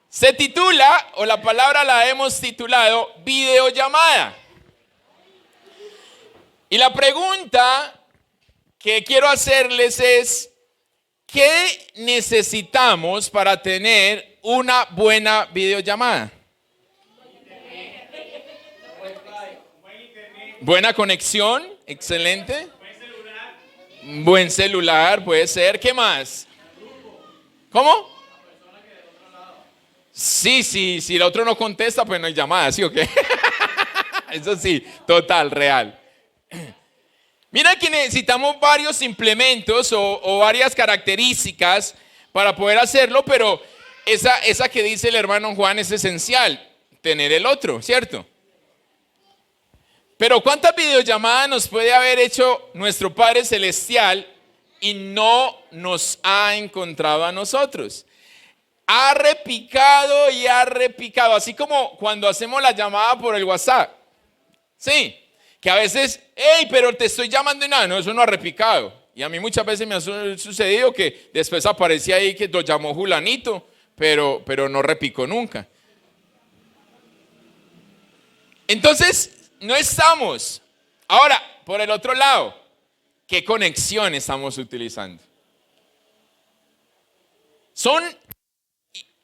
Se titula, o la palabra la hemos titulado, videollamada. Y la pregunta que quiero hacerles es, ¿qué necesitamos para tener una buena videollamada? Buena conexión, excelente. Buen celular, puede ser. ¿Qué más? ¿Cómo? Sí, si el otro no contesta, pues no hay llamada, ¿sí o qué? Eso sí, total, real. Mira que necesitamos varios implementos o varias características para poder hacerlo, pero esa que dice el hermano Juan es esencial, tener el otro, ¿cierto? Pero ¿cuántas videollamadas nos puede haber hecho nuestro Padre Celestial y no nos ha encontrado a nosotros? Ha repicado y ha repicado, así como cuando hacemos la llamada por el WhatsApp. Sí, que a veces, hey, pero te estoy llamando y nada, no, eso no ha repicado. Y a mí muchas veces me ha sucedido que después aparecía ahí que lo llamó Julanito, pero no repicó nunca. Entonces, no estamos. Ahora, por el otro lado, ¿qué conexión estamos utilizando? Son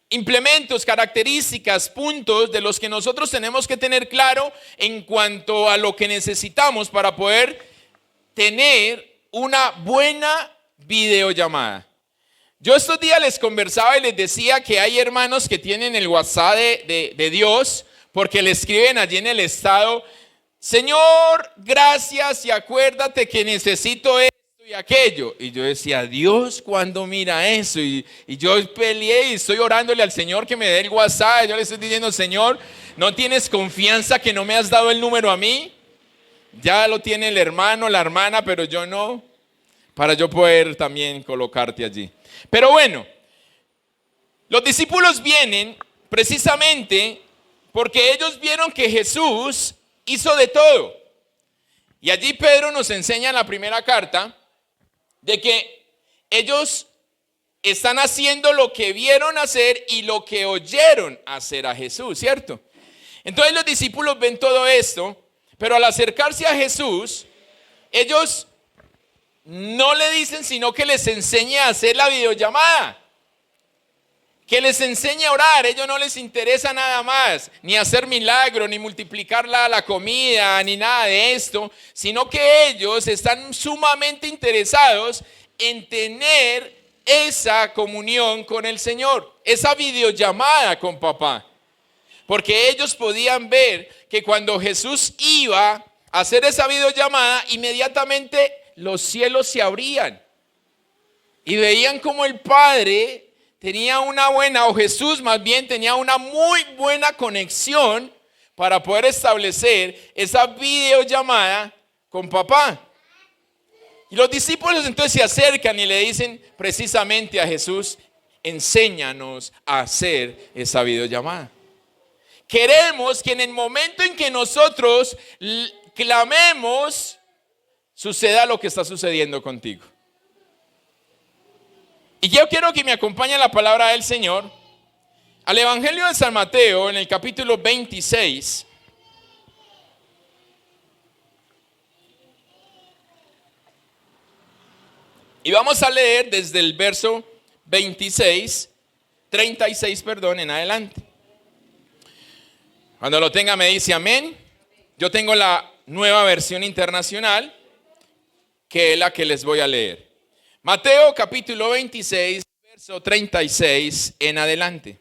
implementos, características, puntos de los que nosotros tenemos que tener claro en cuanto a lo que necesitamos para poder tener una buena videollamada. Yo estos días les conversaba y les decía que hay hermanos que tienen el WhatsApp de Dios porque le escriben allí en el estado: Señor, gracias y acuérdate que necesito esto y aquello. Y yo decía, Dios, ¿cuándo mira eso? Y yo peleé y estoy orándole al Señor que me dé el WhatsApp. Yo le estoy diciendo, Señor, ¿no tienes confianza que no me has dado el número a mí? Ya lo tiene el hermano, la hermana, pero yo no, para yo poder también colocarte allí. Pero bueno, los discípulos vienen precisamente porque ellos vieron que Jesús hizo de todo. Y allí Pedro nos enseña en la primera carta de que ellos están haciendo lo que vieron hacer y lo que oyeron hacer a Jesús, ¿cierto? Entonces los discípulos ven todo esto, pero al acercarse a Jesús, ellos no le dicen sino que les enseñe a hacer la videollamada. Que les enseñe a orar. A ellos no les interesa nada más, ni hacer milagros, ni multiplicar la comida, ni nada de esto, sino que ellos están sumamente interesados en tener esa comunión con el Señor, esa videollamada con papá. Porque ellos podían ver que cuando Jesús iba a hacer esa videollamada, inmediatamente los cielos se abrían y veían como el Padre tenía una buena, o Jesús más bien tenía una muy buena conexión para poder establecer esa videollamada con papá. Y los discípulos entonces se acercan y le dicen precisamente a Jesús: enséñanos a hacer esa videollamada. Queremos que en el momento en que nosotros clamemos, suceda lo que está sucediendo contigo. Y yo quiero que me acompañe la palabra del Señor al Evangelio de San Mateo en el capítulo 26. Y vamos a leer desde el verso 36 en adelante. Cuando lo tenga me dice amén. Yo tengo la nueva versión internacional, que es la que les voy a leer. Mateo capítulo 26, verso 36 en adelante.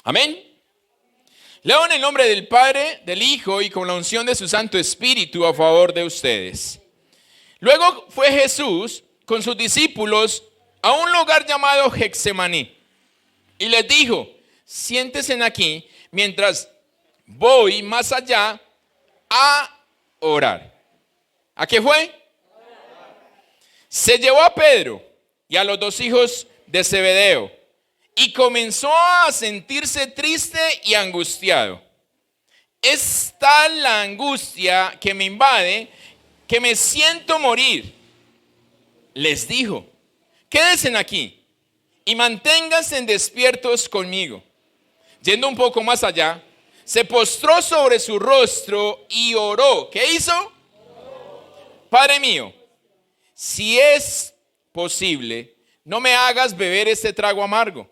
Amén. Leo en el nombre del Padre, del Hijo y con la unción de su Santo Espíritu a favor de ustedes. Luego fue Jesús con sus discípulos a un lugar llamado Getsemaní y les dijo: siéntense aquí mientras voy más allá a orar. ¿A qué fue? Se llevó a Pedro y a los dos hijos de Zebedeo y comenzó a sentirse triste y angustiado. Es tal la angustia que me invade que me siento morir. Les dijo: quédense aquí y manténganse despiertos conmigo. Yendo un poco más allá, se postró sobre su rostro y oró. ¿Qué hizo? Padre mío, si es posible, no me hagas beber este trago amargo,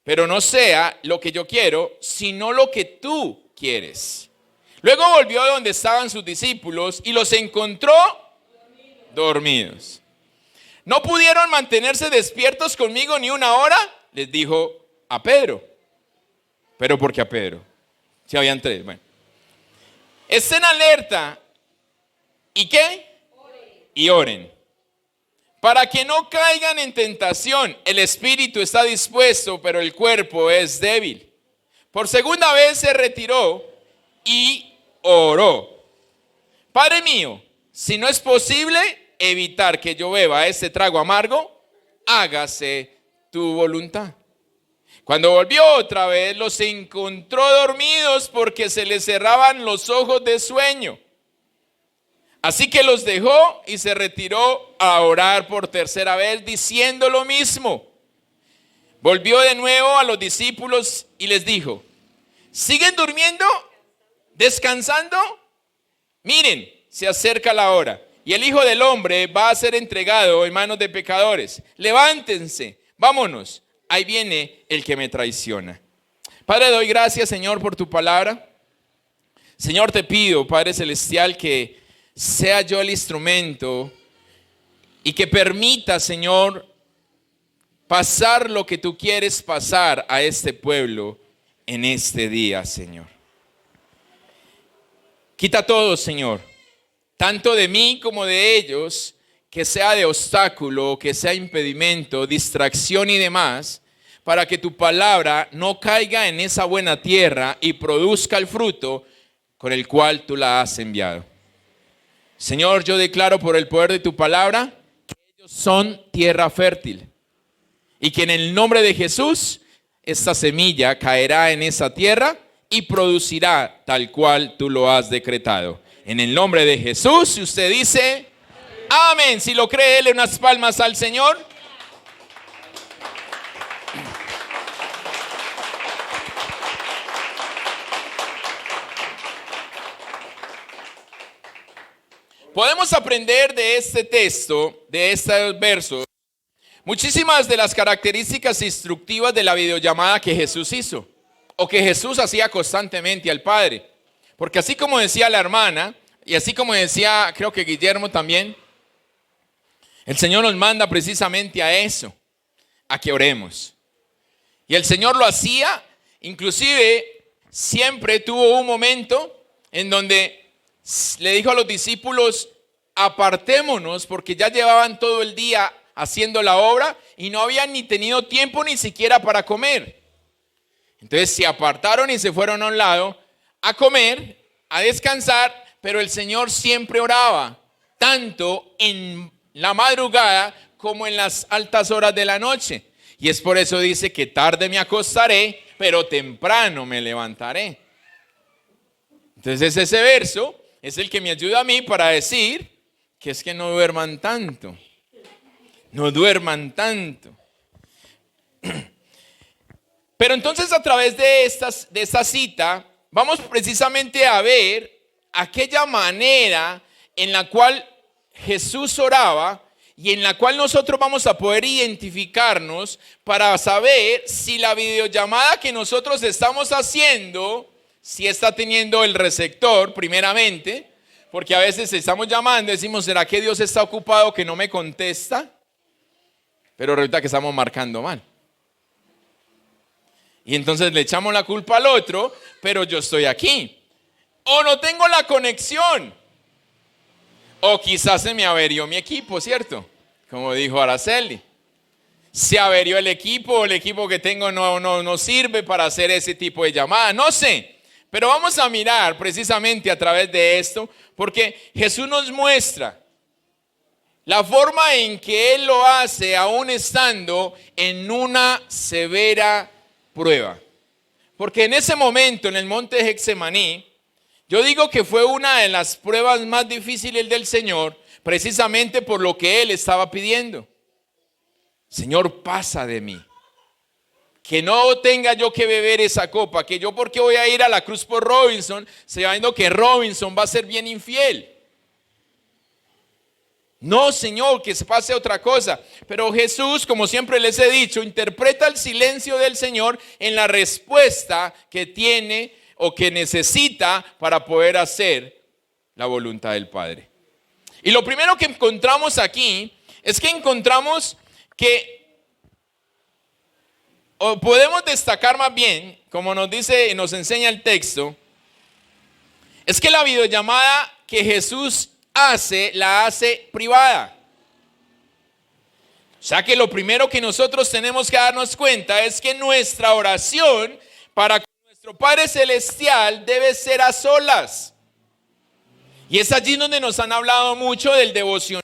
pero no sea lo que yo quiero, sino lo que tú quieres. Luego volvió a donde estaban sus discípulos y los encontró dormidos. ¿No pudieron mantenerse despiertos conmigo ni una hora? Les dijo a Pedro. ¿Pero por qué a Pedro? Si habían tres. Bueno. Estén alerta. ¿Y qué? Y oren. Para que no caigan en tentación. El espíritu está dispuesto, pero el cuerpo es débil. Por segunda vez se retiró y oró. Padre mío, si no es posible evitar que yo beba este trago amargo, hágase tu voluntad. Cuando volvió otra vez, los encontró dormidos porque se les cerraban los ojos de sueño. Así que los dejó y se retiró a orar por tercera vez, diciendo lo mismo. Volvió de nuevo a los discípulos y les dijo: ¿siguen durmiendo? ¿Descansando? Miren, se acerca la hora y el Hijo del Hombre va a ser entregado en manos de pecadores. Levántense, vámonos, ahí viene el que me traiciona. Padre, doy gracias, Señor, por tu palabra. Señor, te pido, Padre Celestial, que sea yo el instrumento y que permita, Señor, pasar lo que tú quieres pasar a este pueblo en este día, Señor. Quita todo, Señor, tanto de mí como de ellos, que sea de obstáculo, que sea impedimento, distracción y demás, para que tu palabra no caiga en esa buena tierra y produzca el fruto con el cual tú la has enviado. Señor, yo declaro por el poder de tu palabra que ellos son tierra fértil y que en el nombre de Jesús esta semilla caerá en esa tierra y producirá tal cual tú lo has decretado. En el nombre de Jesús, si usted dice amén, si lo cree, dele unas palmas al Señor. Podemos aprender de este texto, de estos versos, muchísimas de las características instructivas de la videollamada que Jesús hizo, o que Jesús hacía constantemente al Padre. Porque así como decía la hermana, y así como decía, creo que Guillermo también, el Señor nos manda precisamente a eso, a que oremos. Y el Señor lo hacía, inclusive siempre tuvo un momento en donde le dijo a los discípulos: apartémonos, porque ya llevaban todo el día haciendo la obra y no habían ni tenido tiempo ni siquiera para comer. Entonces se apartaron y se fueron a un lado a comer, a descansar, pero el Señor siempre oraba, tanto en la madrugada como en las altas horas de la noche. Y es por eso dice que tarde me acostaré, pero temprano me levantaré. Entonces ese verso es el que me ayuda a mí para decir que es que no duerman tanto. No duerman tanto. Pero entonces a través de esta cita vamos precisamente a ver aquella manera en la cual Jesús oraba y en la cual nosotros vamos a poder identificarnos para saber si la videollamada que nosotros estamos haciendo, si está teniendo el receptor primeramente, porque a veces estamos llamando y decimos: ¿será que Dios está ocupado que no me contesta? Pero resulta que estamos marcando mal. Y entonces le echamos la culpa al otro, pero yo estoy aquí. O no tengo la conexión. O quizás se me averió mi equipo, ¿cierto? Como dijo Araceli. Se averió el equipo, o el equipo que tengo no sirve para hacer ese tipo de llamadas. No sé. Pero vamos a mirar precisamente a través de esto, porque Jesús nos muestra la forma en que Él lo hace aún estando en una severa prueba. Porque en ese momento, en el monte de Getsemaní, yo digo que fue una de las pruebas más difíciles del Señor, precisamente por lo que Él estaba pidiendo. Señor, pasa de mí. que no tenga yo que beber esa copa, que yo porque voy a ir a la cruz por Robinson, sabiendo que Robinson va a ser bien infiel. No, Señor, que se pase otra cosa. Pero Jesús, como siempre les he dicho, interpreta el silencio del Señor en la respuesta que tiene o que necesita para poder hacer la voluntad del Padre. Y lo primero que encontramos aquí es que encontramos que, o podemos destacar más bien, como nos dice y nos enseña el texto, es que la videollamada que Jesús la hace privada. O sea que lo primero que nosotros tenemos que darnos cuenta es que nuestra oración para con nuestro Padre Celestial debe ser a solas. Y es allí donde nos han hablado mucho del devocional,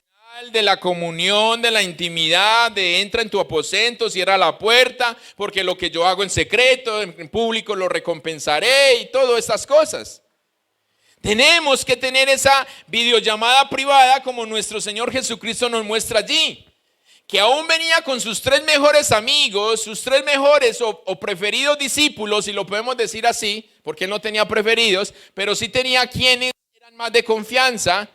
de la comunión, de la intimidad, de entra en tu aposento, cierra la puerta, porque lo que yo hago en secreto, en público lo recompensaré y todas estas cosas. Tenemos que tener esa videollamada privada como nuestro Señor Jesucristo nos muestra allí. Que aún venía con sus 3 mejores amigos, sus 3 mejores o preferidos discípulos, si lo podemos decir así, porque él no tenía preferidos, pero sí tenía quienes eran más de confianza,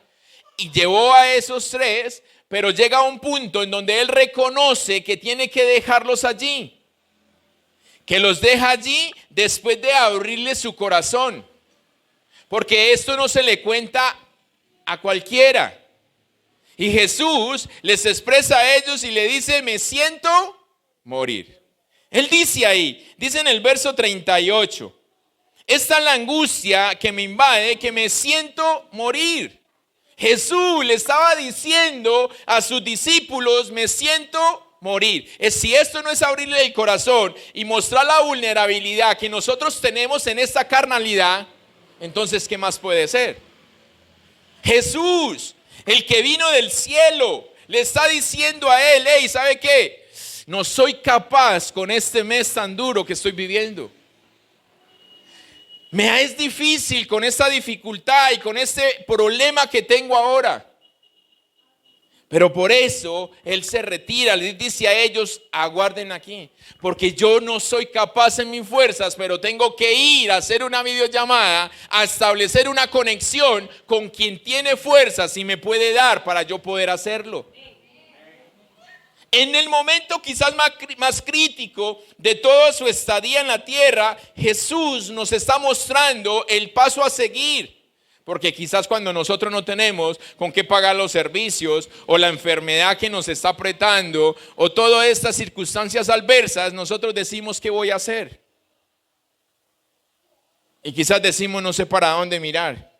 y llevó a esos 3, pero llega a un punto en donde él reconoce que tiene que dejarlos allí. Que los deja allí después de abrirle su corazón. Porque esto no se le cuenta a cualquiera. Y Jesús les expresa a ellos y le dice, me siento morir. Él dice ahí, dice en el verso 38, esta es la angustia que me invade, que me siento morir. Jesús le estaba diciendo a sus discípulos, me siento morir. Si esto no es abrirle el corazón y mostrar la vulnerabilidad que nosotros tenemos en esta carnalidad, entonces, ¿qué más puede ser? Jesús, el que vino del cielo, le está diciendo a él, hey, ¿sabe qué? No soy capaz con este mes tan duro que estoy viviendo. Me es difícil con esta dificultad y con este problema que tengo ahora. Pero por eso él se retira, les dice a ellos, aguarden aquí, porque yo no soy capaz en mis fuerzas, pero tengo que ir a hacer una videollamada, a establecer una conexión con quien tiene fuerzas y me puede dar para yo poder hacerlo. En el momento quizás más crítico de toda su estadía en la tierra, Jesús nos está mostrando el paso a seguir. Porque quizás cuando nosotros no tenemos con qué pagar los servicios o la enfermedad que nos está apretando o todas estas circunstancias adversas, nosotros decimos, ¿qué voy a hacer? Y quizás decimos, no sé para dónde mirar.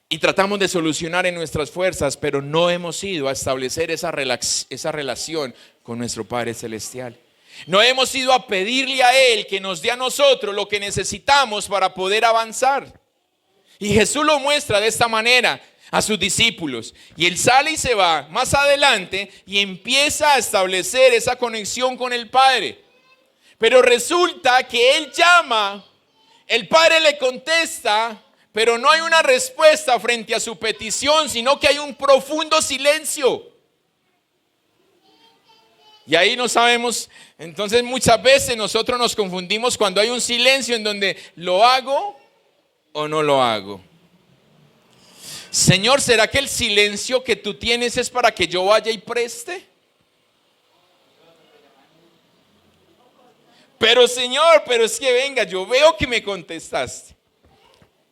Y tratamos de solucionar en nuestras fuerzas, pero no hemos ido a establecer esa relación con nuestro Padre Celestial. No hemos ido a pedirle a Él que nos dé a nosotros lo que necesitamos para poder avanzar. Y Jesús lo muestra de esta manera a sus discípulos. Y él sale y se va más adelante y empieza a establecer esa conexión con el Padre. Pero resulta que él llama, el Padre le contesta, pero no hay una respuesta frente a su petición, sino que hay un profundo silencio. Y ahí no sabemos, entonces muchas veces nosotros nos confundimos cuando hay un silencio en donde lo hago o no lo hago. Señor, ¿será que el silencio que tú tienes es para que yo vaya y preste? Pero Señor, pero es que venga, yo veo que me contestaste.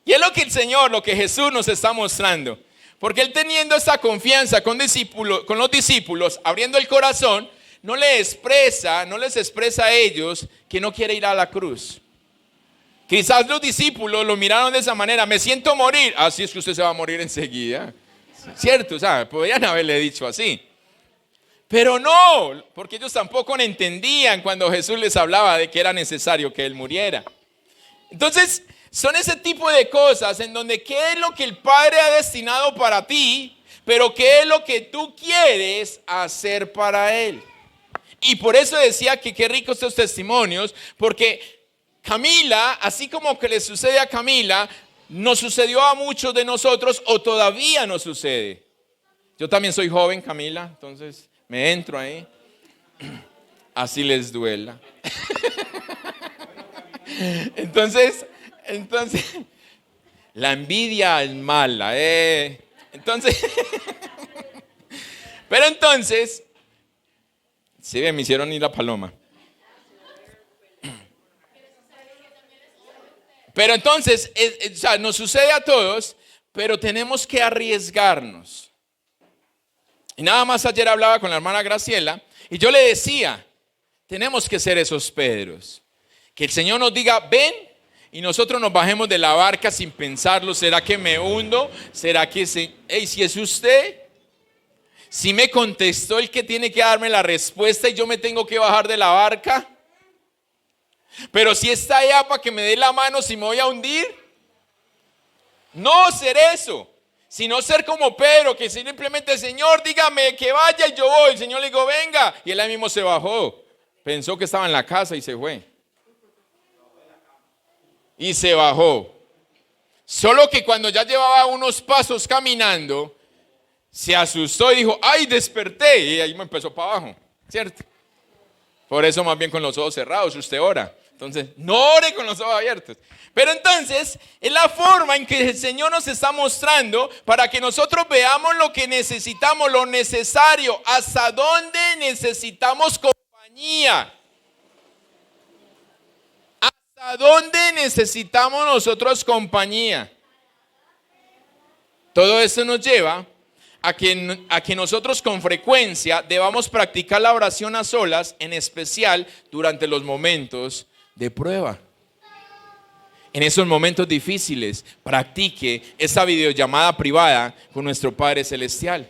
Y es lo que el Señor, lo que Jesús nos está mostrando. Porque Él teniendo esta confianza con los discípulos, abriendo el corazón, no les expresa a ellos que no quiere ir a la cruz. Quizás los discípulos lo miraron de esa manera, me siento morir. Así es que usted se va a morir enseguida. Cierto, ¿sabe? Podrían haberle dicho así. Pero no, porque ellos tampoco entendían cuando Jesús les hablaba de que era necesario que Él muriera. Entonces, son ese tipo de cosas en donde qué es lo que el Padre ha destinado para ti, pero qué es lo que tú quieres hacer para Él. Y por eso decía que qué ricos estos testimonios, porque Camila, así como que le sucede a Camila, nos sucedió a muchos de nosotros o todavía nos sucede. Yo también soy joven, Camila, entonces me entro ahí. así les duela. Entonces, la envidia es mala, Entonces, pero entonces, sí, me hicieron ir la paloma. Pero entonces, o sea, nos sucede a todos, pero tenemos que arriesgarnos. Y nada más ayer hablaba con la hermana Graciela y yo le decía, tenemos que ser esos Pedros. Que el Señor nos diga, ven, y nosotros nos bajemos de la barca sin pensarlo. ¿Será que me hundo? ¿Será que si es usted? Si me contestó el que tiene que darme la respuesta y yo me tengo que bajar de la barca. Pero si está allá para que me dé la mano si me voy a hundir. No ser eso, sino ser como Pedro, que simplemente, Señor, dígame que vaya y yo voy. El Señor le dijo, venga. Y él ahí mismo se bajó. Pensó que estaba en la casa y se fue. Y se bajó. Solo que cuando ya llevaba unos pasos caminando, se asustó y dijo, ¡ay, desperté! Y ahí me empezó para abajo, ¿cierto? Por eso más bien con los ojos cerrados usted ora. Entonces, no ore con los ojos abiertos. Pero entonces, es la forma en que el Señor nos está mostrando para que nosotros veamos lo que necesitamos, lo necesario, hasta dónde necesitamos compañía. ¿A dónde necesitamos nosotros compañía? Todo esto nos lleva a que nosotros con frecuencia debamos practicar la oración a solas, en especial durante los momentos de prueba. En esos momentos difíciles, practique esa videollamada privada con nuestro Padre Celestial.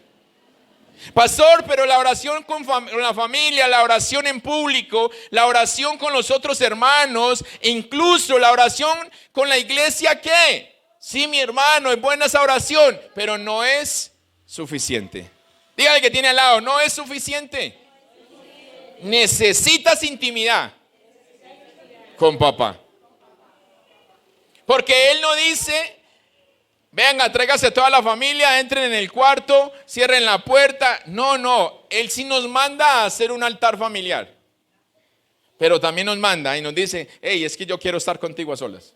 Pastor, pero la oración con la familia, la oración en público, la oración con los otros hermanos, e incluso la oración con la iglesia, ¿qué? Sí, mi hermano, es buena esa oración, pero no es suficiente. Dígale que tiene al lado, no es suficiente. Necesitas intimidad con papá. Porque Él no dice, venga, tráigase toda la familia, entren en el cuarto, cierren la puerta. No, Él sí nos manda a hacer un altar familiar. Pero también nos manda y nos dice, hey, es que yo quiero estar contigo a solas.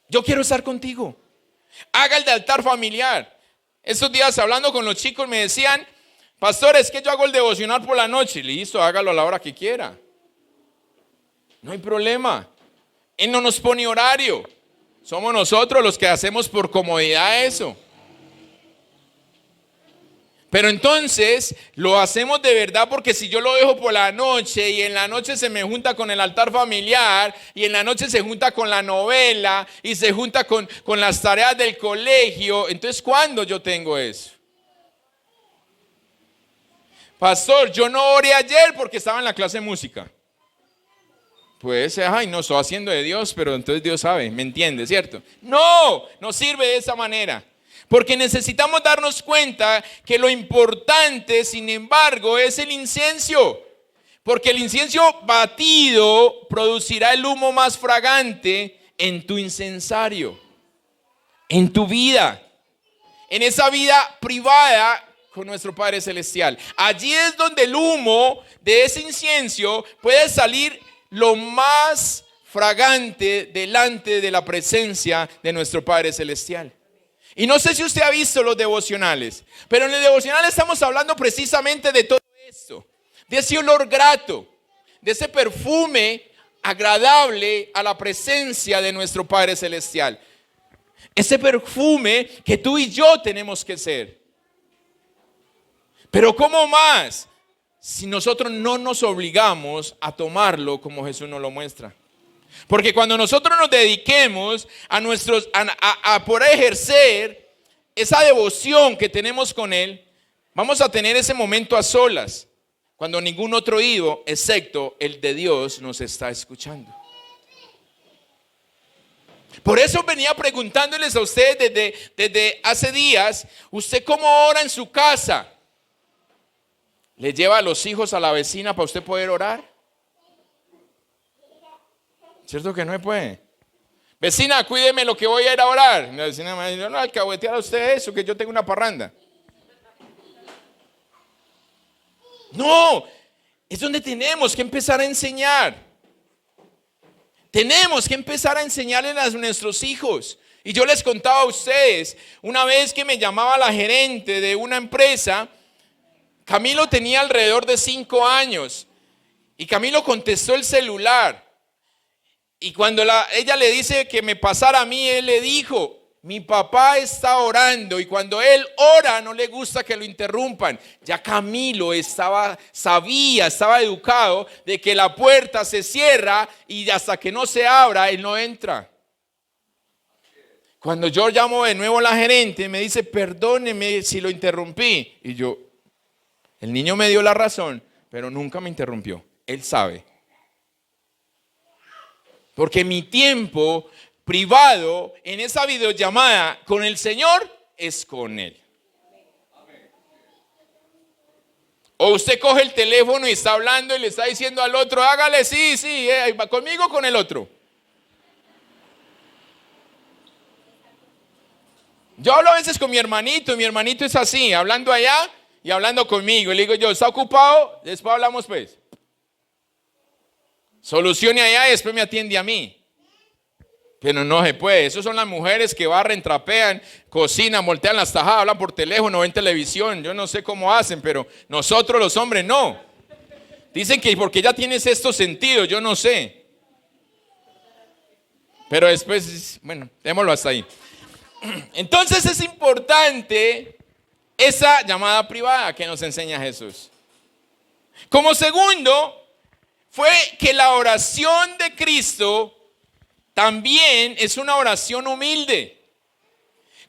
Yo quiero estar contigo. Haga el de altar familiar. Estos días hablando con los chicos me decían, pastor, es que yo hago el devocional por la noche. Listo, hágalo a la hora que quiera. No hay problema. Él no nos pone horario. Somos nosotros los que hacemos por comodidad eso. Pero entonces lo hacemos de verdad, porque si yo lo dejo por la noche y en la noche se me junta con el altar familiar y en la noche se junta con la novela y se junta con las tareas del colegio, entonces ¿cuándo yo tengo eso? Pastor, yo no oré ayer porque estaba en la clase de música. Pues, ay, no, estoy haciendo de Dios, pero entonces Dios sabe, me entiende, ¿cierto? No sirve de esa manera. Porque necesitamos darnos cuenta que lo importante, sin embargo, es el incienso. Porque el incienso batido producirá el humo más fragante en tu incensario, en tu vida, en esa vida privada con nuestro Padre Celestial. Allí es donde el humo de ese incienso puede salir lo más fragante delante de la presencia de nuestro Padre Celestial. Y no sé si usted ha visto los devocionales, pero en el devocional estamos hablando precisamente de todo esto, de ese olor grato, de ese perfume agradable a la presencia de nuestro Padre Celestial. Ese perfume que tú y yo tenemos que ser. Pero ¿cómo más si nosotros no nos obligamos a tomarlo como Jesús nos lo muestra? Porque cuando nosotros nos dediquemos a poder ejercer esa devoción que tenemos con Él, vamos a tener ese momento a solas, cuando ningún otro oído, excepto el de Dios, nos está escuchando. Por eso venía preguntándoles a ustedes desde hace días, ¿usted cómo ora en su casa? ¿Le lleva a los hijos a la vecina para usted poder orar? ¿Cierto que no se puede? Vecina, cuídeme lo que voy a ir a orar. La vecina me dice, no, alcahuetear a usted eso, que yo tengo una parranda. No, es donde tenemos que empezar a enseñar. Tenemos que empezar a enseñarles a nuestros hijos. Y yo les contaba a ustedes, una vez que me llamaba la gerente de una empresa, Camilo tenía alrededor de 5 años y Camilo contestó el celular. Y cuando ella le dice que me pasara a mí, él le dijo: mi papá está orando, y cuando él ora no le gusta que lo interrumpan. Ya Camilo estaba educado de que la puerta se cierra y hasta que no se abra, él no entra. Cuando yo llamo de nuevo a la gerente, me dice: perdóneme si lo interrumpí. Y yo, el niño me dio la razón, pero nunca me interrumpió. Él sabe. Porque mi tiempo privado en esa videollamada con el Señor es con Él. O usted coge el teléfono y está hablando y le está diciendo al otro: hágale, sí, conmigo o con el otro. Yo hablo a veces con mi hermanito, y mi hermanito es así, hablando allá y hablando conmigo. Y le digo yo: ¿está ocupado? Después hablamos pues. Solucione allá y después me atiende a mí. Pero no se puede. Esas son las mujeres que barren, trapean, cocinan, voltean las tajadas, hablan por teléfono, ven televisión. Yo no sé cómo hacen, pero nosotros los hombres no. Dicen que porque ya tienes estos sentidos, yo no sé. Pero después, bueno, démoslo hasta ahí. Entonces es importante esa llamada privada que nos enseña Jesús. Como segundo, fue que la oración de Cristo también es una oración humilde.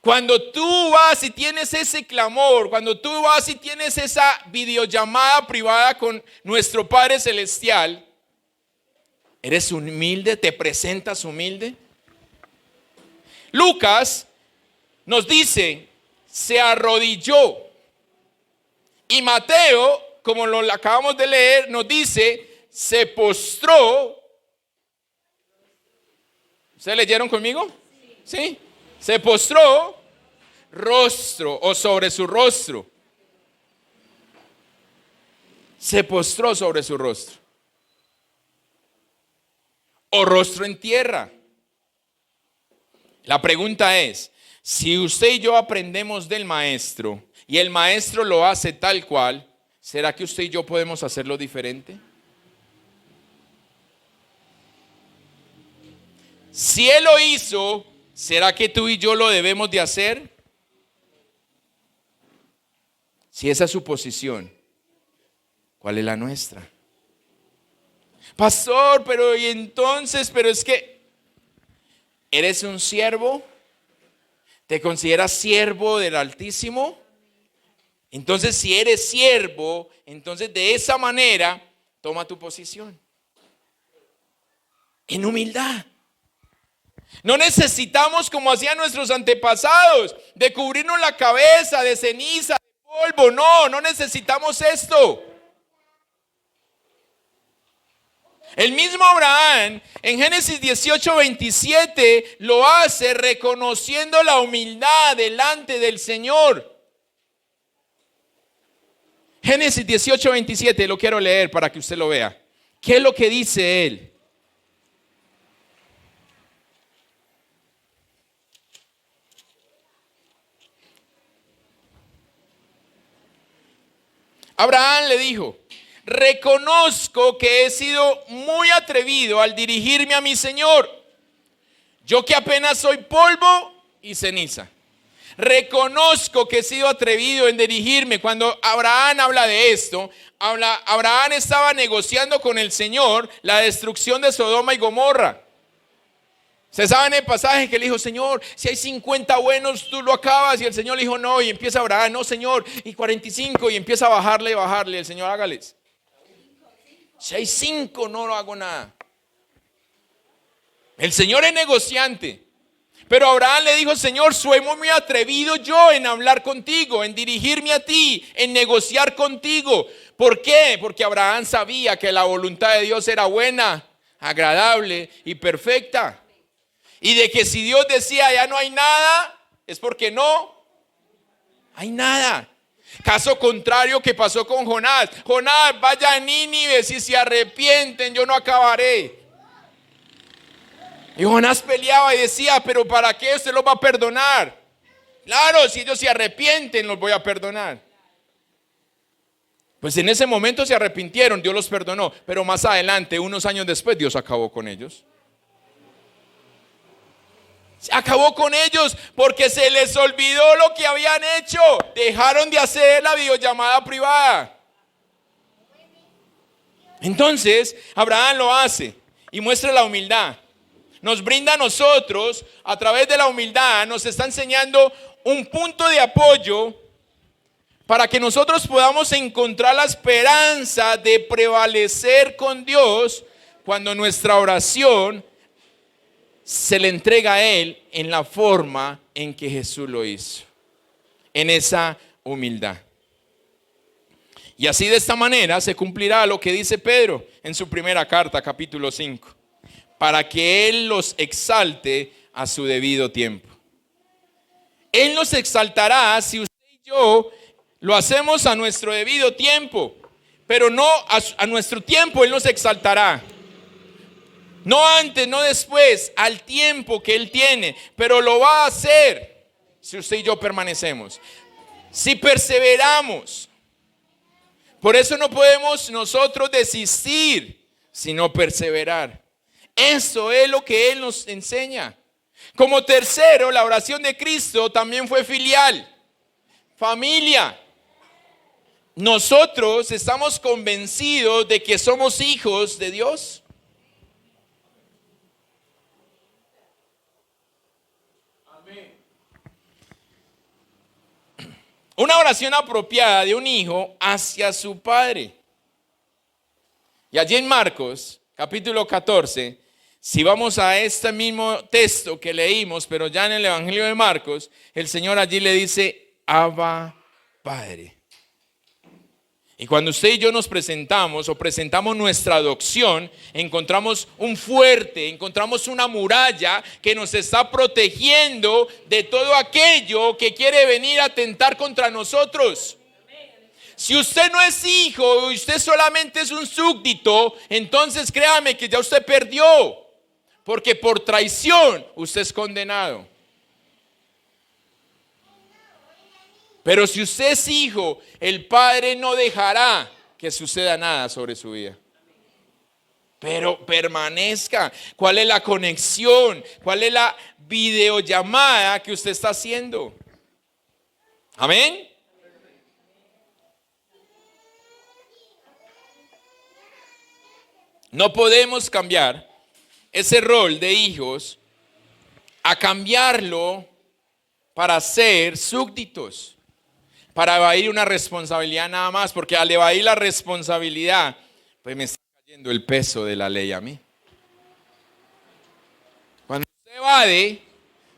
Cuando tú vas y tienes ese clamor, cuando tú vas y tienes esa videollamada privada con nuestro Padre Celestial, ¿eres humilde? ¿Te presentas humilde? Lucas nos dice: se arrodilló. Y Mateo, como lo acabamos de leer, nos dice: se postró. ¿Ustedes leyeron conmigo? ¿Sí? Se postró rostro o sobre su rostro. Se postró sobre su rostro. O rostro en tierra. La pregunta es: si usted y yo aprendemos del maestro y el maestro lo hace tal cual, ¿será que usted y yo podemos hacerlo diferente? Si él lo hizo, ¿será que tú y yo lo debemos de hacer? Si esa es su posición, ¿cuál es la nuestra? Pastor, pero y entonces, pero es que ¿eres un siervo? ¿Te consideras siervo del Altísimo? Entonces, si eres siervo, entonces de esa manera toma tu posición. En humildad. No necesitamos, como hacían nuestros antepasados, de cubrirnos la cabeza de ceniza, de polvo. No necesitamos esto. El mismo Abraham en Génesis 18:27 lo hace reconociendo la humildad delante del Señor. Génesis 18:27, lo quiero leer para que usted lo vea. ¿Qué es lo que dice él? Abraham le dijo: reconozco que he sido muy atrevido al dirigirme a mi Señor, yo que apenas soy polvo y ceniza. Reconozco que he sido atrevido en dirigirme. Cuando Abraham habla de esto, Abraham estaba negociando con el Señor la destrucción de Sodoma y Gomorra. ¿Se saben el pasaje que le dijo: Señor, si hay 50 buenos, tú lo acabas? Y el Señor le dijo: no. Y empieza Abraham: no, Señor, y 45. Y empieza a bajarle. El Señor: hágales. Si hay 5, no lo hago nada. El Señor es negociante. Pero Abraham le dijo: Señor, soy muy atrevido yo en hablar contigo, en dirigirme a ti, en negociar contigo. ¿Por qué? Porque Abraham sabía que la voluntad de Dios era buena, agradable y perfecta. Y de que si Dios decía ya no hay nada, es porque no hay nada. Caso contrario que pasó con Jonás. Jonás, vaya a Nínive, si se arrepienten, yo no acabaré. Y Jonás peleaba y decía, pero ¿para qué usted los va a perdonar? Claro, si ellos se arrepienten, los voy a perdonar. Pues en ese momento se arrepintieron, Dios los perdonó. Pero más adelante, unos años después, Dios acabó con ellos. Se acabó con ellos porque se les olvidó lo que habían hecho. Dejaron de hacer la videollamada privada. Entonces, Abraham lo hace y muestra la humildad. Nos brinda a nosotros, a través de la humildad, nos está enseñando un punto de apoyo para que nosotros podamos encontrar la esperanza de prevalecer con Dios cuando nuestra oración se le entrega a Él en la forma en que Jesús lo hizo, en esa humildad. Y así de esta manera se cumplirá lo que dice Pedro en su primera carta, capítulo 5, para que Él los exalte a su debido tiempo. Él nos exaltará si usted y yo lo hacemos a nuestro debido tiempo, pero no a nuestro tiempo Él nos exaltará. No antes, no después, al tiempo que Él tiene, pero lo va a hacer si usted y yo permanecemos, si perseveramos. Por eso no podemos nosotros desistir, sino perseverar. Eso es lo que Él nos enseña. Como tercero, la oración de Cristo también fue filial, familia. Nosotros estamos convencidos de que somos hijos de Dios. Una oración apropiada de un hijo hacia su padre. Y allí en Marcos, capítulo 14, si vamos a este mismo texto que leímos, pero ya en el Evangelio de Marcos, el Señor allí le dice, Abba, Padre. Y cuando usted y yo nos presentamos o presentamos nuestra adopción, encontramos un fuerte, encontramos una muralla que nos está protegiendo de todo aquello que quiere venir a atentar contra nosotros. Si usted no es hijo y usted solamente es un súbdito, entonces créame que ya usted perdió, porque por traición usted es condenado. Pero si usted es hijo, el Padre no dejará que suceda nada sobre su vida. Pero permanezca. ¿Cuál es la conexión? ¿Cuál es la videollamada que usted está haciendo? Amén. No podemos cambiar ese rol de hijos a cambiarlo para ser súbditos. Para evadir una responsabilidad nada más, porque al evadir la responsabilidad, pues me está cayendo el peso de la ley a mí. Cuando usted evade,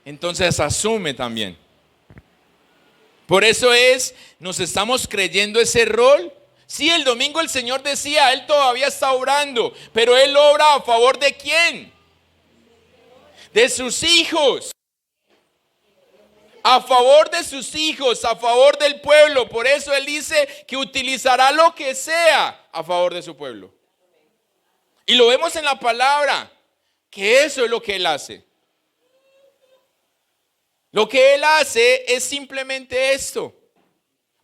entonces asume también. Por eso nos estamos creyendo ese rol. Sí, el domingo el Señor decía, Él todavía está obrando, pero Él obra a favor ¿de quién? De sus hijos. A favor de sus hijos, a favor del pueblo. Por eso Él dice que utilizará lo que sea a favor de su pueblo. Y lo vemos en la palabra, que eso es lo que Él hace. Lo que Él hace es simplemente esto.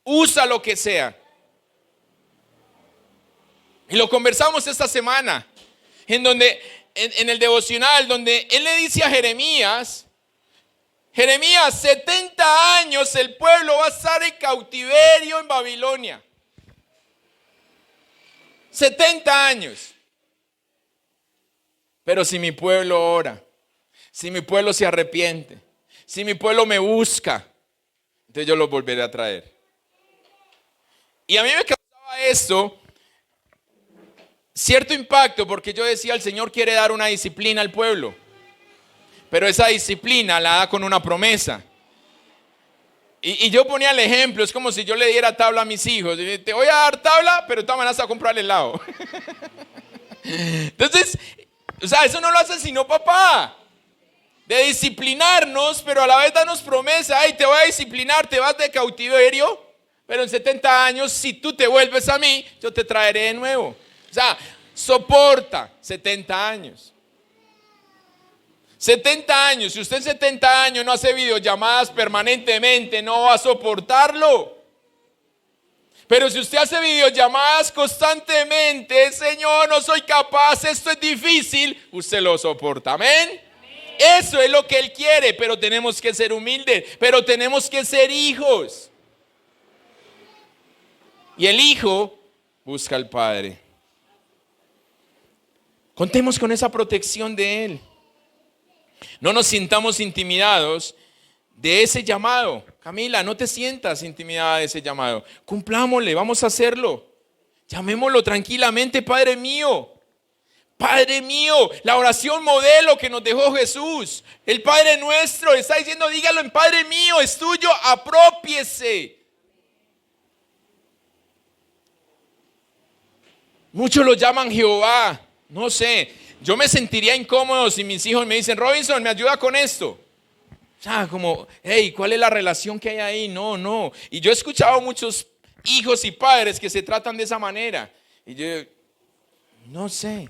Usa lo que sea. Y lo conversamos esta semana, en el devocional, donde Él le dice a Jeremías, 70 años el pueblo va a estar en cautiverio en Babilonia. 70 años. Pero si mi pueblo ora, si mi pueblo se arrepiente, si mi pueblo me busca, entonces yo los volveré a traer. Y a mí me causaba esto cierto impacto, porque yo decía, el Señor quiere dar una disciplina al pueblo. Pero esa disciplina la da con una promesa. Y yo ponía el ejemplo, es como si yo le diera tabla a mis hijos. Te voy a dar tabla, pero de todas maneras a comprarle helado. Entonces, o sea, eso no lo hace sino papá. De disciplinarnos, pero a la vez darnos promesa. Ay, te voy a disciplinar, te vas de cautiverio. Pero en 70 años, si tú te vuelves a mí, yo te traeré de nuevo. O sea, soporta 70 años. 70 años, si usted en 70 años no hace videollamadas permanentemente, no va a soportarlo. Pero si usted hace videollamadas constantemente, Señor, no soy capaz, esto es difícil, usted lo soporta, amén. Eso es lo que Él quiere, pero tenemos que ser humildes, pero tenemos que ser hijos. Y el hijo busca al Padre. Contemos con esa protección de Él. No nos sintamos intimidados de ese llamado. Camila, no te sientas intimidada de ese llamado. Cumplámosle, vamos a hacerlo. Llamémoslo tranquilamente, Padre mío. Padre mío, la oración modelo que nos dejó Jesús. El Padre nuestro está diciendo, dígalo en Padre mío, es tuyo, aprópiese. Muchos lo llaman Jehová. No sé, yo me sentiría incómodo si mis hijos me dicen, Robinson, ¿me ayuda con esto? O sea, como, hey, ¿cuál es la relación que hay ahí? No. Y yo he escuchado muchos hijos y padres que se tratan de esa manera. Y yo, no sé.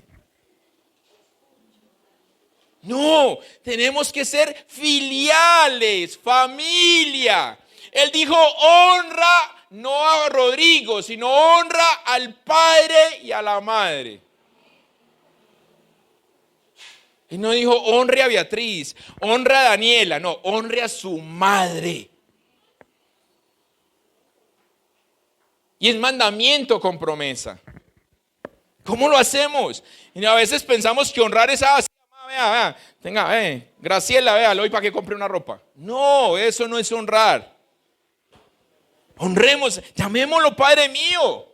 No, tenemos que ser filiales, familia. Él dijo, honra no a Rodrigo, sino honra al padre y a la madre. Y no dijo, honre a Beatriz, honra a Daniela, no, honre a su madre. Y es mandamiento con promesa. ¿Cómo lo hacemos? Y a veces pensamos que honrar es así. Vea, tenga, Graciela, vea, le doy para que compre una ropa. No, eso no es honrar. Honremos, llamémoslo Padre mío.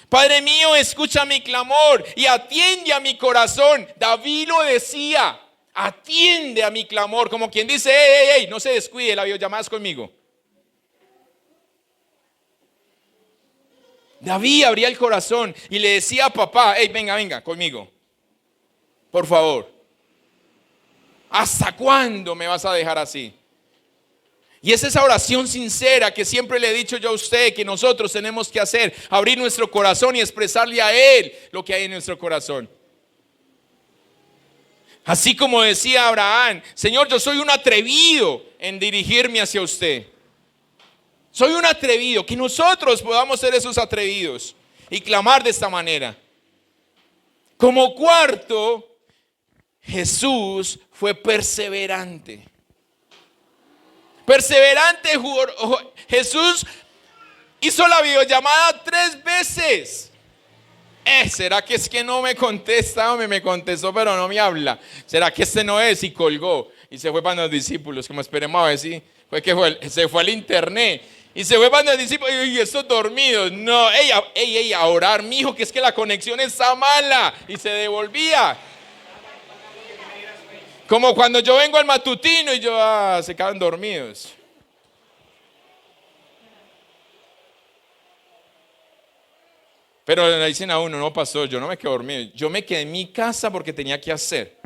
Padre mío, escucha mi clamor y atiende a mi corazón. David lo decía, atiende a mi clamor, como quien dice, hey, no se descuide, la videollamada es conmigo. David abría el corazón y le decía a papá, hey, venga, conmigo. Por favor. ¿Hasta cuándo me vas a dejar así? Y es esa oración sincera que siempre le he dicho yo a usted que nosotros tenemos que hacer, abrir nuestro corazón y expresarle a Él lo que hay en nuestro corazón. Así como decía Abraham, Señor, yo soy un atrevido en dirigirme hacia usted. Soy un atrevido, que nosotros podamos ser esos atrevidos y clamar de esta manera. Como cuarto, Jesús fue perseverante. Perseverante, Jesús hizo la videollamada 3 veces. ¿Será que es que no me contesta? Hombre, me contestó pero no me habla. ¿Será que este no es? Y colgó y se fue para los discípulos. Como esperemos a ver si se fue al internet. Y se fue para los discípulos y estos dormidos. No, a orar, mijo, que es que la conexión está mala. Y se devolvía. Como cuando yo vengo al matutino y se quedan dormidos. Pero le dicen a uno, no pasó, yo no me quedé dormido. Yo me quedé en mi casa porque tenía que hacer.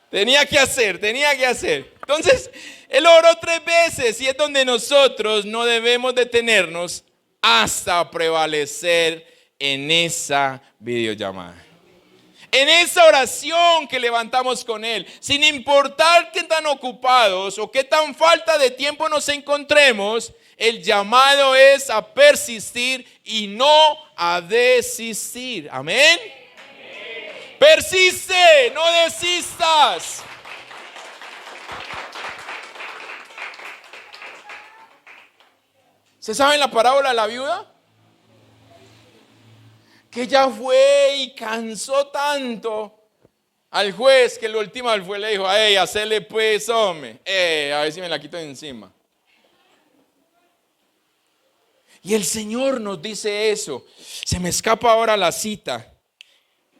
Tenía que hacer. Entonces, él oró 3 veces y es donde nosotros no debemos detenernos hasta prevalecer en esa videollamada. En esa oración que levantamos con Él, sin importar qué tan ocupados o qué tan falta de tiempo nos encontremos, el llamado es a persistir y no a desistir. Amén. Persiste, no desistas. ¿Se saben la parábola de la viuda? Que ella fue y cansó tanto al juez que el último al juez le dijo, hacele pues, hombre, a ver si me la quito de encima. Y el Señor nos dice eso. Se me escapa ahora la cita.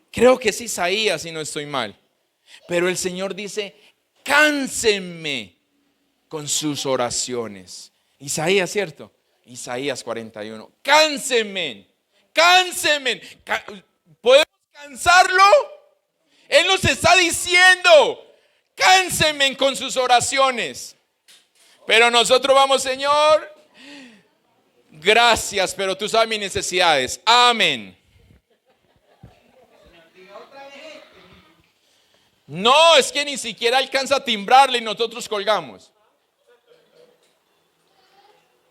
Creo que es Isaías si no estoy mal. Pero el Señor dice, cánsenme con sus oraciones. Isaías, ¿cierto? Isaías 41. Cánsenme. ¿Podemos cansarlo? Él nos está diciendo, cánsenme con sus oraciones. Pero nosotros vamos, Señor, gracias, pero tú sabes mis necesidades. Amén. No, es que ni siquiera alcanza a timbrarle y nosotros colgamos.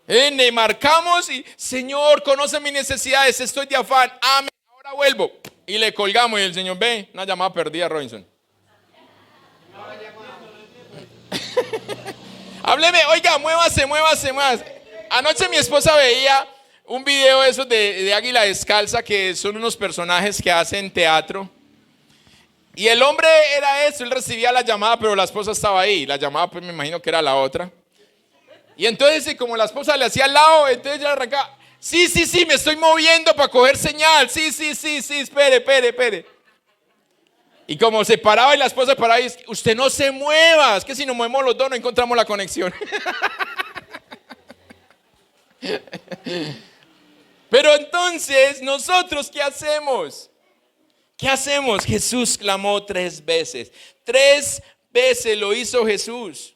Le marcamos y, Señor, conoce mis necesidades, estoy de afán. Amén, ahora vuelvo. Y le colgamos y el Señor ve, una llamada perdida, Robinson. Hábleme, oiga, muévase. Anoche mi esposa veía un video de esos de Águila Descalza, que son unos personajes que hacen teatro. Y el hombre era eso, él recibía la llamada, pero la esposa estaba ahí. La llamada, pues me imagino que era la otra. Y entonces, como la esposa le hacía al lado, entonces ella arrancaba. Sí, me estoy moviendo para coger señal. Sí, espere. Y como se paraba y la esposa se paraba y dice, usted no se mueva, es que si nos movemos los dos no encontramos la conexión. Pero entonces, ¿nosotros qué hacemos? ¿Qué hacemos? Jesús clamó 3 veces. 3 veces lo hizo Jesús.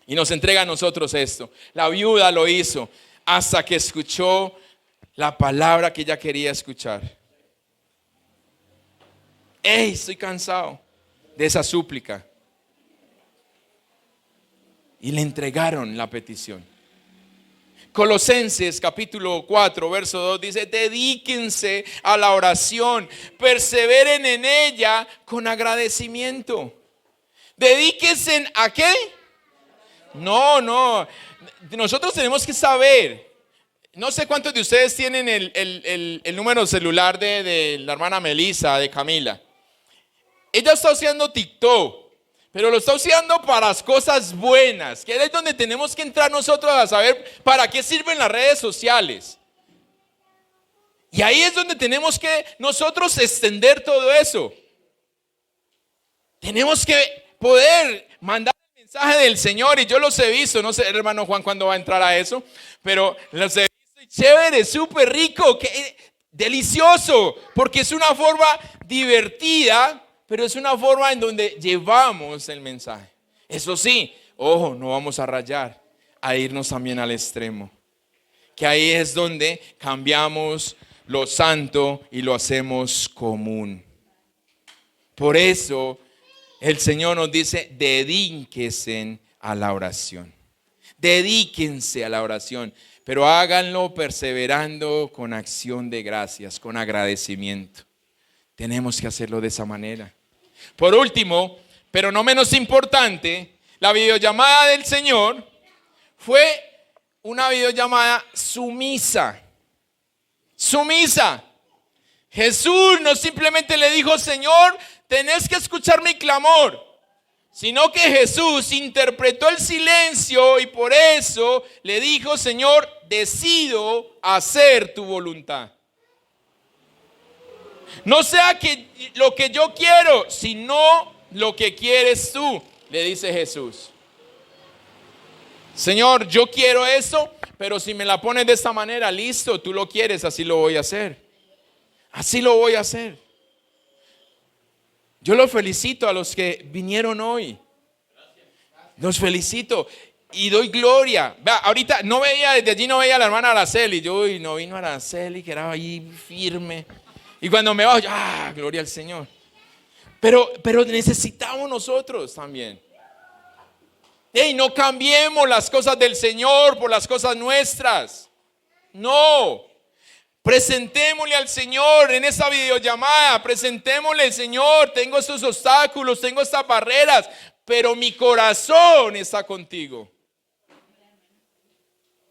Y nos entrega a nosotros esto. La viuda lo hizo hasta que escuchó la palabra que ella quería escuchar. Estoy cansado de esa súplica. Y le entregaron la petición. Colosenses capítulo 4 verso 2 dice, dedíquense a la oración, perseveren en ella con agradecimiento. Dedíquense ¿a qué? No, nosotros tenemos que saber. No sé cuántos de ustedes tienen el número celular de la hermana Melissa, de Camila. Ella está usando TikTok. Pero lo está usando para las cosas buenas, que es donde tenemos que entrar nosotros a saber para qué sirven las redes sociales. Y ahí es donde tenemos que nosotros extender todo eso. Tenemos que poder mandar el mensaje del Señor, y yo los he visto, no sé, hermano Juan, cuándo va a entrar a eso, pero los he visto y chévere, súper rico, delicioso, porque es una forma divertida. Pero es una forma en donde llevamos el mensaje. Eso sí, ojo, no vamos a rayar, a irnos también al extremo. Que ahí es donde cambiamos lo santo y lo hacemos común. Por eso el Señor nos dice, dedíquense a la oración. Dedíquense a la oración, pero háganlo perseverando con acción de gracias, con agradecimiento. Tenemos que hacerlo de esa manera. Por último, pero no menos importante, la videollamada del Señor fue una videollamada sumisa. Sumisa. Jesús no simplemente le dijo, Señor, tenés que escuchar mi clamor, sino que Jesús interpretó el silencio y por eso le dijo, Señor, decido hacer tu voluntad. No sea que lo que yo quiero, sino lo que quieres tú, le dice Jesús. Señor, yo quiero eso, pero si me la pones de esta manera, listo, tú lo quieres, así lo voy a hacer. Así lo voy a hacer. Yo los felicito a los que vinieron hoy. Los felicito y doy gloria. Vea, ahorita no veía, desde allí no veía a la hermana Araceli. Yo, no vino Araceli, que era ahí firme. Y cuando me bajo, gloria al Señor. Pero necesitamos nosotros también. No cambiemos las cosas del Señor por las cosas nuestras. No. Presentémosle al Señor en esta videollamada. Presentémosle, Señor, tengo estos obstáculos, tengo estas barreras, pero mi corazón está contigo.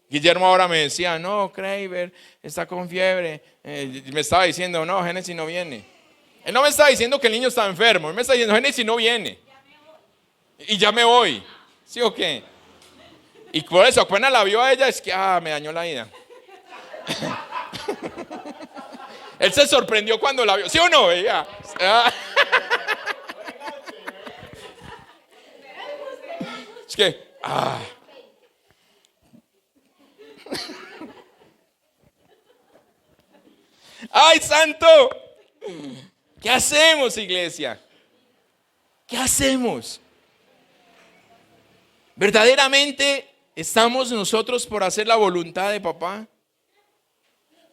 Guillermo ahora me decía, no, Kreiber está con fiebre. Me estaba diciendo, no, Génesis no viene. Él no me estaba diciendo que el niño estaba enfermo. Él me está diciendo, Génesis no viene. Y ya me voy. ¿Sí o qué? Y por eso, apenas la vio a ella, es que, me dañó la ida. Él se sorprendió cuando la vio. ¿Sí o no? Ella. Es que, ¡ay, santo! ¿Qué hacemos, iglesia? ¿Qué hacemos? ¿Verdaderamente estamos nosotros por hacer la voluntad de papá?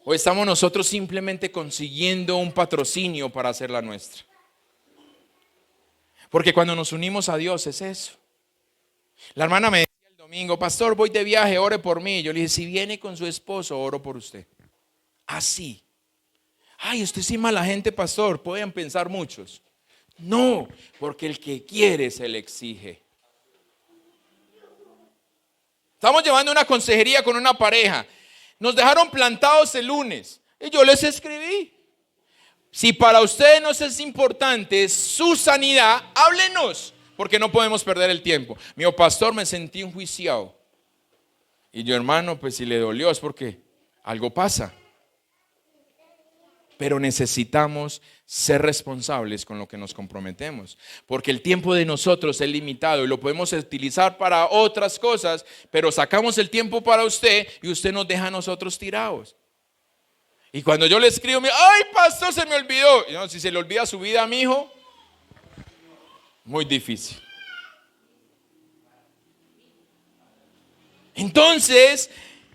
¿O estamos nosotros simplemente consiguiendo un patrocinio para hacer la nuestra? Porque cuando nos unimos a Dios es eso. La hermana me decía el domingo, pastor, voy de viaje, ore por mí. Yo le dije, si viene con su esposo, oro por usted. Así. Ay, usted sí mala gente, pastor, pueden pensar muchos. No, porque el que quiere se le exige. Estamos llevando una consejería con una pareja. Nos dejaron plantados el lunes y yo les escribí. Si para ustedes no es importante su sanidad, háblenos, porque no podemos perder el tiempo. Mi pastor, me sentí enjuiciado. Y yo, hermano, pues si le dolió es porque algo pasa. Pero necesitamos ser responsables con lo que nos comprometemos, porque el tiempo de nosotros es limitado y lo podemos utilizar para otras cosas, pero sacamos el tiempo para usted y usted nos deja a nosotros tirados. Y cuando yo le escribo, ay, pastor, se me olvidó. Y no, si se le olvida su vida a mi hijo, muy difícil. Entonces,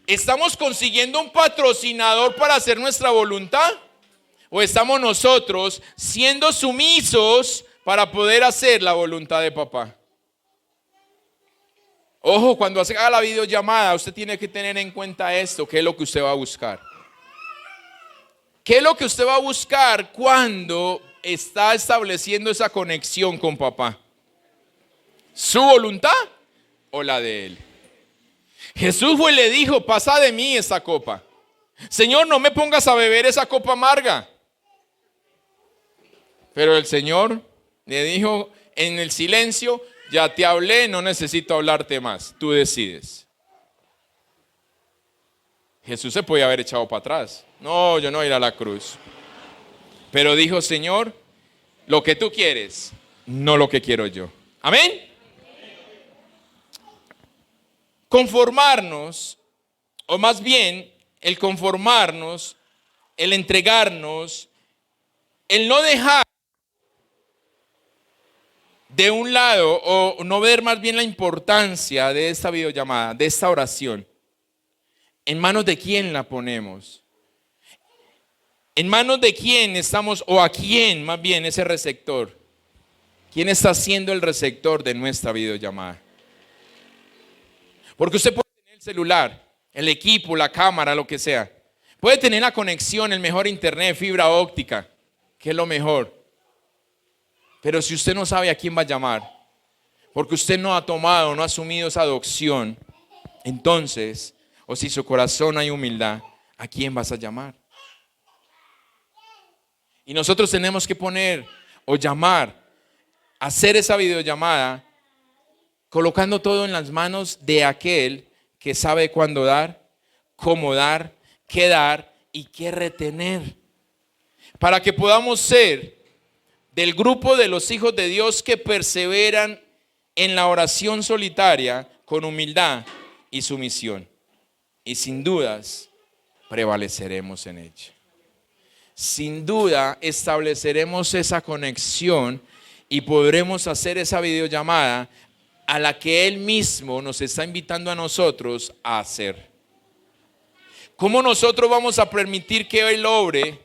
¿estamos consiguiendo un patrocinador para hacer nuestra voluntad? ¿O estamos nosotros siendo sumisos para poder hacer la voluntad de papá? Ojo, cuando haga la videollamada, usted tiene que tener en cuenta esto, ¿qué es lo que usted va a buscar? ¿Qué es lo que usted va a buscar cuando está estableciendo esa conexión con papá? ¿Su voluntad o la de él? Jesús fue y le dijo, pasa de mí esta copa. Señor, no me pongas a beber esa copa amarga. Pero el Señor le dijo en el silencio, ya te hablé, no necesito hablarte más, tú decides. Jesús se podía haber echado para atrás. No, yo no voy a ir a la cruz. Pero dijo, Señor, lo que tú quieres, no lo que quiero yo. Amén. Conformarnos, o más bien, el conformarnos, el entregarnos, el no dejar de un lado, o no ver más bien la importancia de esta videollamada, de esta oración. ¿En manos de quién la ponemos? ¿En manos de quién estamos, o a quién más bien ese receptor? ¿Quién está siendo el receptor de nuestra videollamada? Porque usted puede tener el celular, el equipo, la cámara, lo que sea. Puede tener la conexión, el mejor internet, fibra óptica, que es lo mejor. Pero si usted no sabe a quién va a llamar, porque usted no ha tomado, no ha asumido esa adopción, entonces, o si su corazón hay humildad, ¿a quién vas a llamar? Y nosotros tenemos que poner o llamar, hacer esa videollamada, colocando todo en las manos de aquel que sabe cuándo dar, cómo dar, qué dar y qué retener. Para que podamos ser del grupo de los hijos de Dios que perseveran en la oración solitaria con humildad y sumisión. Y sin dudas prevaleceremos en ella. Sin duda estableceremos esa conexión y podremos hacer esa videollamada a la que Él mismo nos está invitando a nosotros a hacer. ¿Cómo nosotros vamos a permitir que Él obre,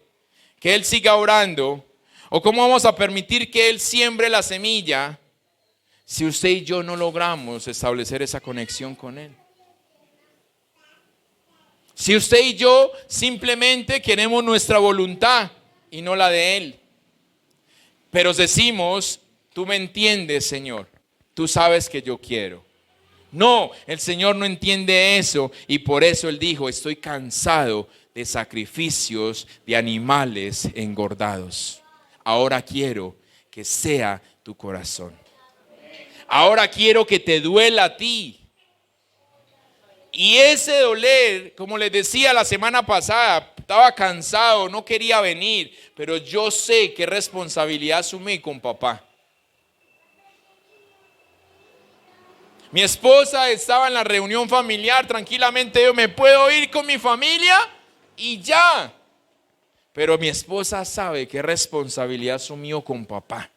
que Él siga orando? ¿O cómo vamos a permitir que Él siembre la semilla si usted y yo no logramos establecer esa conexión con Él? Si usted y yo simplemente queremos nuestra voluntad y no la de Él. Pero decimos, tú me entiendes, Señor, tú sabes que yo quiero. No, el Señor no entiende eso y por eso Él dijo, estoy cansado de sacrificios de animales engordados. Ahora quiero que sea tu corazón. Ahora quiero que te duela a ti. Y ese doler, como les decía la semana pasada, estaba cansado, no quería venir, pero yo sé qué responsabilidad asumí con papá. Mi esposa estaba en la reunión familiar, tranquilamente yo me puedo ir con mi familia y ya. Pero mi esposa sabe qué responsabilidad asumió con papá.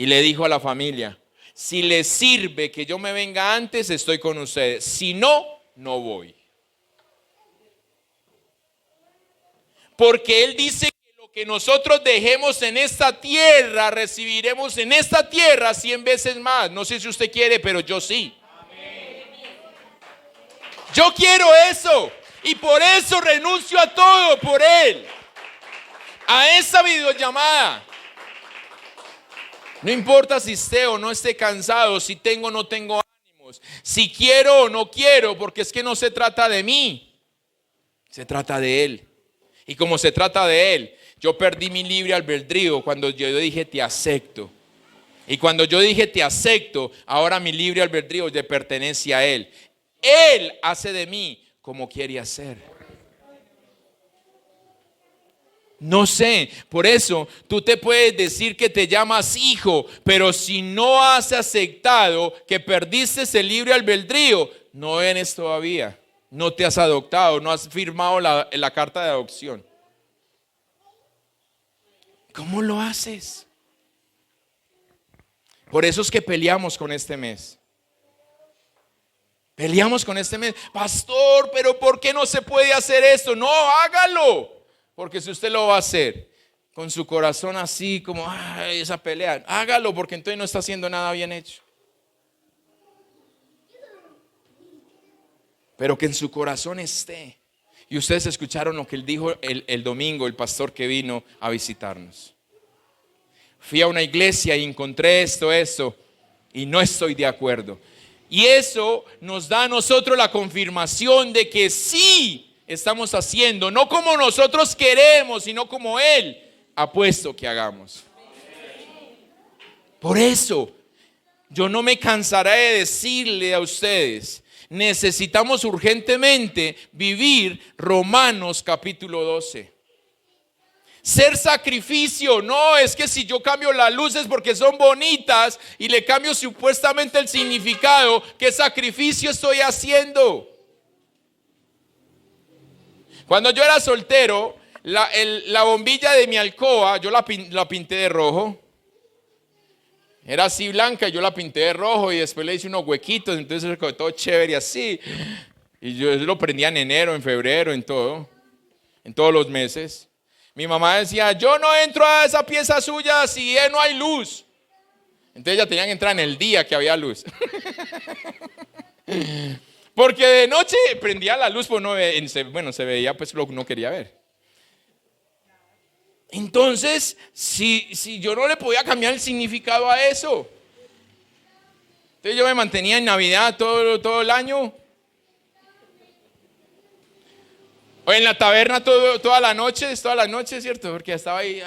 Y le dijo a la familia, si les sirve que yo me venga antes, estoy con ustedes. Si no, no voy. Porque Él dice que lo que nosotros dejemos en esta tierra, recibiremos en esta tierra 100 veces más. No sé si usted quiere, pero yo sí. Yo quiero eso. Y por eso renuncio a todo por Él. A esa videollamada. No importa si esté o no esté cansado, si tengo o no tengo ánimos, si quiero o no quiero, porque es que no se trata de mí, se trata de Él. Y como se trata de Él, yo perdí mi libre albedrío cuando yo dije te acepto. Y cuando yo dije te acepto, ahora mi libre albedrío le pertenece a Él. Él hace de mí como quiere hacer. No sé, por eso tú te puedes decir que te llamas hijo, pero si no has aceptado que perdiste ese libre albedrío, no eres todavía, no te has adoptado, no has firmado la carta de adopción. ¿Cómo lo haces? Por eso es que peleamos con este mes. Peleamos con este mes. Pastor, pero ¿por qué no se puede hacer esto? No, hágalo. Porque si usted lo va a hacer con su corazón así como esa pelea, hágalo porque entonces no está haciendo nada bien hecho. Pero que en su corazón esté. Y ustedes escucharon lo que él dijo el domingo, el pastor que vino a visitarnos. Fui a una iglesia y encontré esto, y no estoy de acuerdo. Y eso nos da a nosotros la confirmación de que sí estamos haciendo, no como nosotros queremos, sino como Él ha puesto que hagamos. Por eso, yo no me cansaré de decirle a ustedes, necesitamos urgentemente vivir Romanos capítulo 12. Ser sacrificio, no es que si yo cambio las luces porque son bonitas y le cambio supuestamente el significado, ¿qué sacrificio estoy haciendo? Cuando yo era soltero, la bombilla de mi alcoba, yo la pinté de rojo. Era así blanca y yo la pinté de rojo y después le hice unos huequitos, entonces quedó todo chévere así. Y yo lo prendía en enero, en febrero, en todos los meses. Mi mamá decía, yo no entro a esa pieza suya si no hay luz. Entonces ya tenían que entrar en el día que había luz. Porque de noche prendía la luz, pues se veía pues lo que uno quería ver. Entonces, si yo no le podía cambiar el significado a eso, entonces yo me mantenía en Navidad todo el año. O en la taberna todas las noches, ¿cierto? Porque estaba ahí.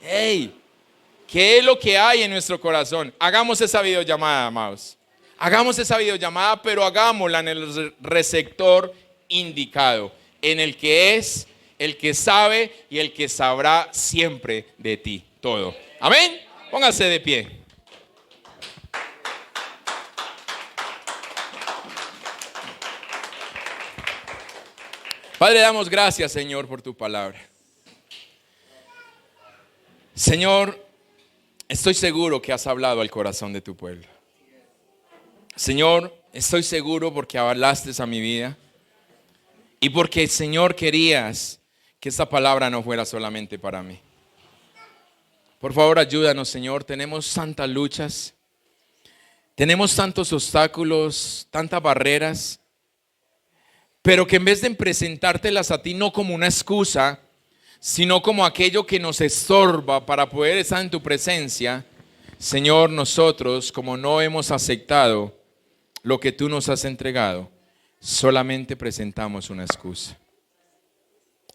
Hey, ¿qué es lo que hay en nuestro corazón? Hagamos esa videollamada, amados. Hagamos esa videollamada, pero hagámosla en el receptor indicado, en el que es, el que sabe y el que sabrá siempre de ti todo. Amén. Póngase de pie. Padre, damos gracias, Señor, por tu palabra. Señor, estoy seguro que has hablado al corazón de tu pueblo. Señor, estoy seguro porque hablaste a mi vida y porque, Señor, querías que esta palabra no fuera solamente para mí. Por favor, ayúdanos, Señor. Tenemos tantas luchas, tenemos tantos obstáculos, tantas barreras, pero que en vez de presentártelas a ti no como una excusa, sino como aquello que nos estorba para poder estar en tu presencia, Señor, nosotros, como no hemos aceptado lo que tú nos has entregado, solamente presentamos una excusa.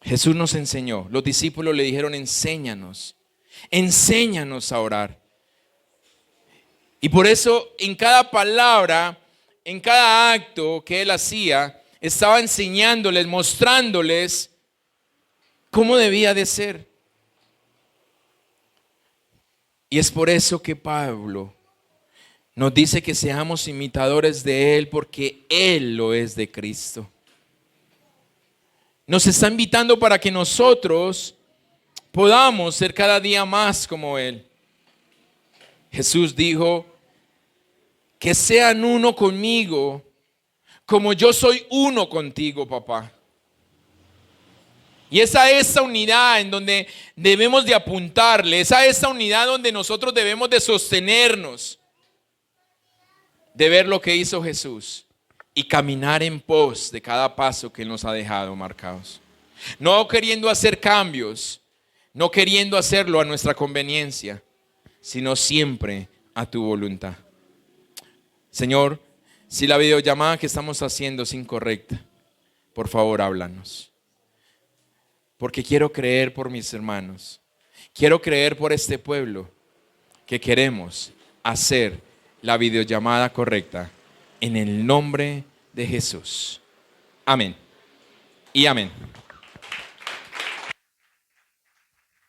Jesús nos enseñó, los discípulos le dijeron, enséñanos a orar. Y por eso en cada palabra, en cada acto que él hacía, estaba enseñándoles, mostrándoles cómo debía de ser. Y es por eso que Pablo nos dice que seamos imitadores de Él, porque Él lo es de Cristo. Nos está invitando para que nosotros podamos ser cada día más como Él. Jesús dijo, que sean uno conmigo, como yo soy uno contigo, papá. Y es a esa unidad en donde debemos de apuntarle, es a esa unidad donde nosotros debemos de sostenernos, de ver lo que hizo Jesús y caminar en pos de cada paso que Él nos ha dejado marcados. No queriendo hacer cambios, no queriendo hacerlo a nuestra conveniencia, sino siempre a tu voluntad. Señor, si la videollamada que estamos haciendo es incorrecta, por favor háblanos. Porque quiero creer por mis hermanos, quiero creer por este pueblo que queremos hacer la videollamada correcta en el nombre de Jesús. Amén y amén.